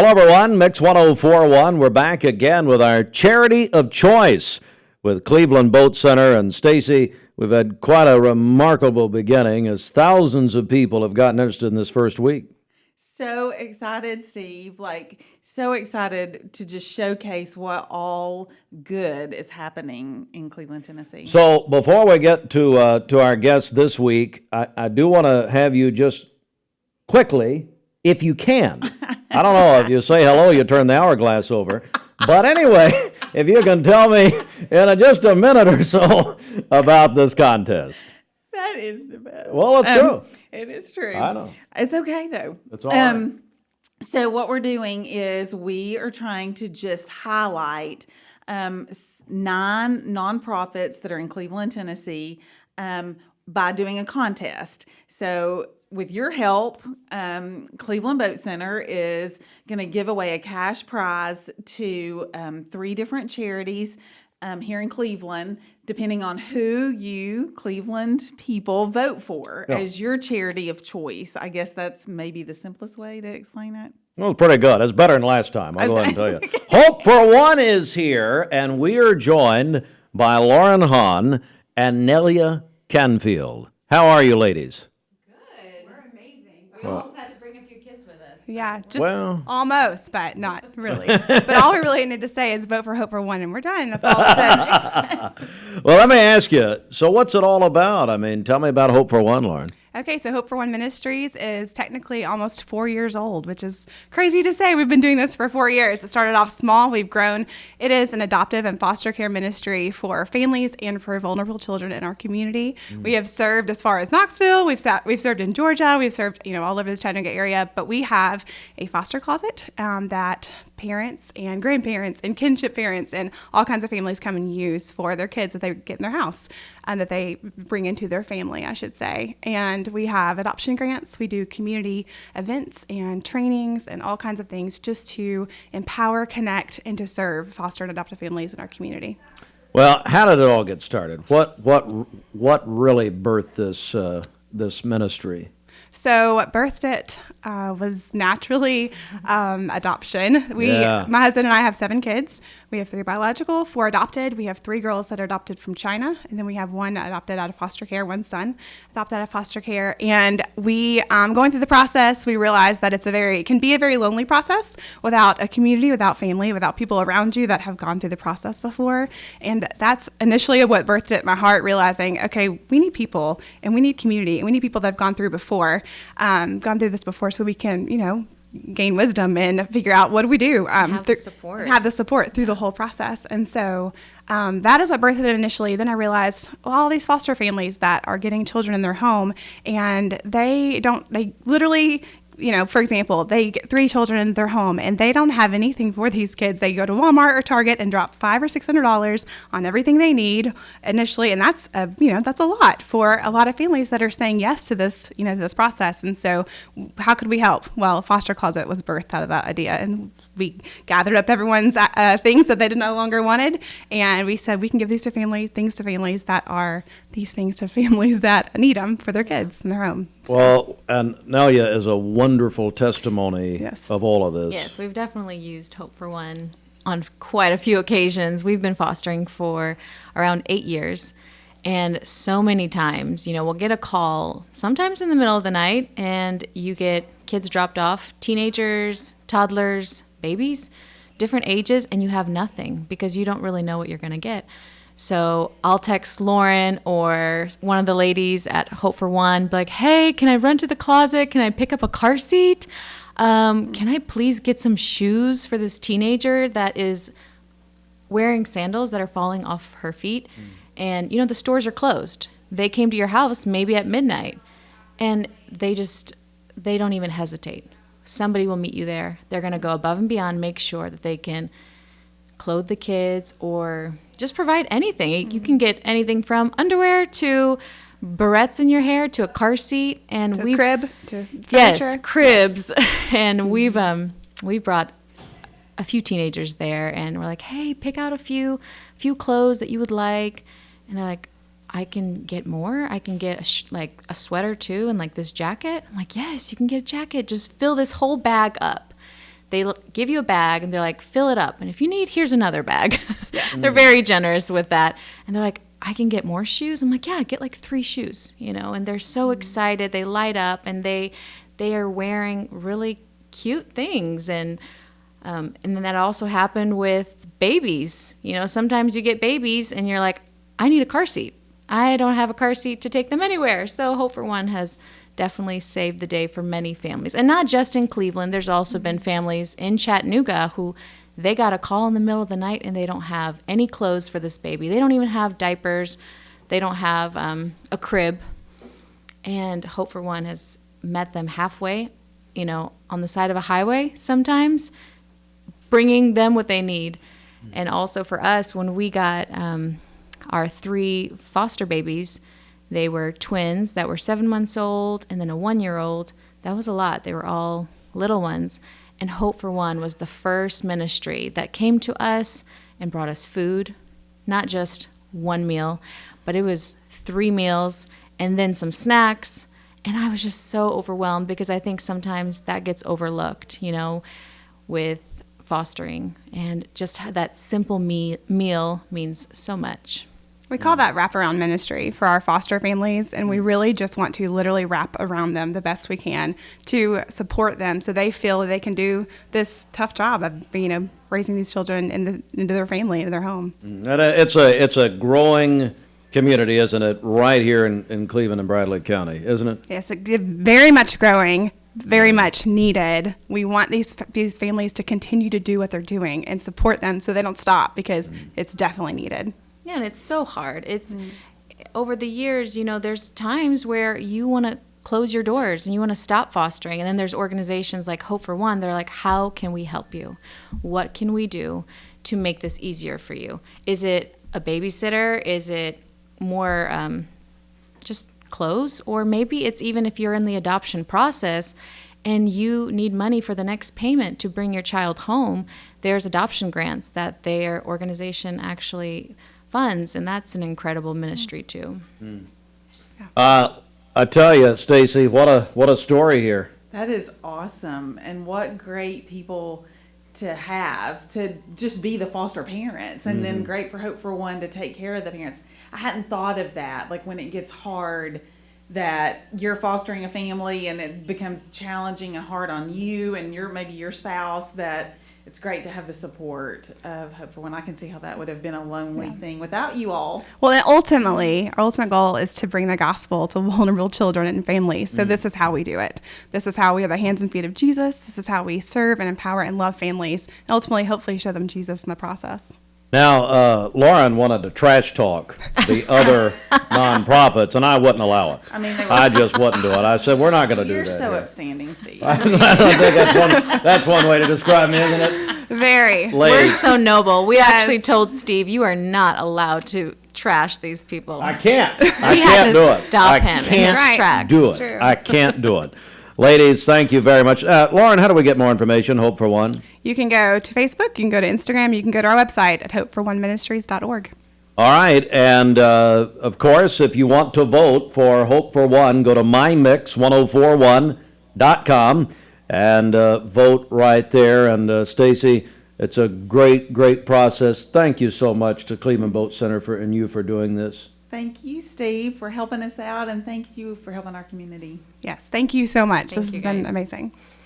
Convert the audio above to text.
Hello, everyone. Mix 1041. We're back again with our charity of choice with Cleveland Boat Center. And Stacy, we've had quite a remarkable beginning as thousands of people have gotten interested in this first week. So excited, Steve. So excited to just showcase what all good is happening in Cleveland, Tennessee. So before we get to our guests this week, I do want to have you just quickly, if you can. I don't know, if you say hello, you turn the hourglass over. But anyway, if you can tell me in just a minute or so about this contest. That is the best. Well, let's go. It is true. I know. It's okay, though. It's all right. So what we're doing is we are trying to just highlight 9 nonprofits that are in Cleveland, Tennessee, by doing a contest. So with your help, Cleveland Boat Center is going to give away a cash prize to 3 different charities here in Cleveland, depending on who you, Cleveland people, vote for as your charity of choice. I guess that's maybe the simplest way to explain it. Well, it's pretty good. It's better than last time. I'll go ahead and tell you. Hope for One is here, and we are joined by Lauren Hahn and Nelia Canfield. How are you, ladies? We almost had to bring a few kids with us. Yeah, just almost, but not really. But all we really need to say is vote for Hope for One, and we're done. That's all it said. Well, let me ask you, so what's it all about? I mean, tell me about Hope for One, Lauren. Okay, so Hope for One Ministries is technically almost 4 years old, which is crazy to say. We've been doing this for 4 years. It started off small. We've grown. It is an adoptive and foster care ministry for families and for vulnerable children in our community. We have served as far as Knoxville. We've served in Georgia. We've served all over the Chattanooga area. But we have a foster closet that parents and grandparents and kinship parents and all kinds of families come and use for their kids that they get in their house and that they bring into their family, I should say. And we have adoption grants. We do community events and trainings and all kinds of things just to empower, connect, and to serve foster and adoptive families in our community. Well, how did it all get started? What really birthed this ministry? So what birthed it was naturally adoption. My husband and I have 7 kids. We have 3 biological, 4 adopted. We have 3 girls that are adopted from China, and then we have 1 adopted out of foster care, 1 son adopted out of foster care. And we, going through the process, we realized that it can be a very lonely process without a community, without family, without people around you that have gone through the process before. And that's initially what birthed it in my heart, realizing, okay, we need people and we need community and we need people that have gone through this before, so we can, gain wisdom and figure out what do we do. Have the support through the whole process. And so that is what birthed it initially. Then I realized all these foster families that are getting children in their home, and they literally, for example, they get 3 children in their home and they don't have anything for these kids. They go to Walmart or Target and drop $500 or $600 on everything they need initially. And that's a lot for a lot of families that are saying yes to this, to this process. And so how could we help? Well, Foster Closet was birthed out of that idea. And we gathered up everyone's things that they no longer wanted. And we said, we can give these to families, things to families that are these things to families that need them for their kids in their home. So. Well, and Nelia is a wonderful testimony of all of this. Yes, we've definitely used Hope for One on quite a few occasions. We've been fostering for around 8 years. And so many times, we'll get a call, sometimes in the middle of the night, and you get kids dropped off, teenagers, toddlers, babies, different ages, and you have nothing because you don't really know what you're going to get. So I'll text Lauren or one of the ladies at Hope for One, be like, hey, can I run to the closet? Can I pick up a car seat? Can I please get some shoes for this teenager that is wearing sandals that are falling off her feet? And, the stores are closed. They came to your house maybe at midnight, and they don't even hesitate. Somebody will meet you there. They're going to go above and beyond, make sure that they can clothe the kids or just provide anything. You can get anything from underwear to barrettes in your hair to a car seat and to a crib to furniture. Yes, cribs. Yes. And we've brought a few teenagers there, and we're like, hey, pick out a few clothes that you would like. And they're like, I can get more. I can get a sweater too, and like this jacket. I'm like, yes, you can get a jacket. Just fill this whole bag up. give you a bag and they're like, fill it up. And if you need, here's another bag. They're very generous with that. And they're like, I can get more shoes. I'm like, yeah, get like 3 shoes, and they're so excited. They light up and they are wearing really cute things. And then that also happened with babies. Sometimes you get babies and you're like, I need a car seat. I don't have a car seat to take them anywhere. So Hope for One has definitely saved the day for many families. And not just in Cleveland. There's also been families in Chattanooga who they got a call in the middle of the night and they don't have any clothes for this baby. They don't even have diapers. They don't have a crib. And Hope for One has met them halfway, on the side of a highway sometimes, bringing them what they need. And also for us, when we got our 3 foster babies, they were twins that were 7 months old and then a 1-year-old. That was a lot. They were all little ones. And Hope for One was the first ministry that came to us and brought us food, not just 1 meal, but it was 3 meals and then some snacks. And I was just so overwhelmed because I think sometimes that gets overlooked, with fostering. And just that simple meal means so much. We call that wraparound ministry for our foster families, and we really just want to literally wrap around them the best we can to support them so they feel that they can do this tough job of, raising these children into their family, into their home. And it's a growing community, isn't it, right here in Cleveland and Bradley County, isn't it? Yes, very much growing, very much needed. We want these families to continue to do what they're doing and support them so they don't stop because it's definitely needed. Yeah, and it's so hard. It's over the years, there's times where you want to close your doors and you want to stop fostering. And then there's organizations like Hope for One. They're like, how can we help you? What can we do to make this easier for you? Is it a babysitter? Is it more just clothes? Or maybe it's even if you're in the adoption process and you need money for the next payment to bring your child home, there's adoption grants that their organization actually funds, and that's an incredible ministry too. I tell you, Stacy, what a story here. That is awesome. And what great people to have to just be the foster parents, and then great for Hope for One to take care of the parents. I hadn't thought of that, like when it gets hard, that you're fostering a family and it becomes challenging and hard on you and maybe your spouse, that it's great to have the support of Hope for One. I can see how that would have been a lonely thing without you all. Well, and ultimately, our ultimate goal is to bring the gospel to vulnerable children and families. So this is how we do it. This is how we are the hands and feet of Jesus. This is how we serve and empower and love families, and ultimately, hopefully, show them Jesus in the process. Now, Lauren wanted to trash talk the other nonprofits, and I wouldn't allow it. I just wouldn't do it. I said, we're not going to do that. You're so here. upstanding, Steve. I don't think that's one way to describe me, isn't it? Very. We're Ladies, so noble. We Yes. actually told Steve, you are not allowed to trash these people. I can't. I We had can't to do it. stop I him in can't his tracks. do It's it. true. I can't do it. Ladies, thank you very much. Lauren, how do we get more information? Hope for One. You can go to Facebook, you can go to Instagram, you can go to our website at hopefor1ministries.org. All right, and of course, if you want to vote for Hope for One, go to mymix1041.com and vote right there. And Stacy, it's a great process. Thank you so much to Cleveland Boat Center and you for doing this. Thank you, Steve, for helping us out, and thank you for helping our community. Yes, thank you so much. Thank This you, has been guys. amazing.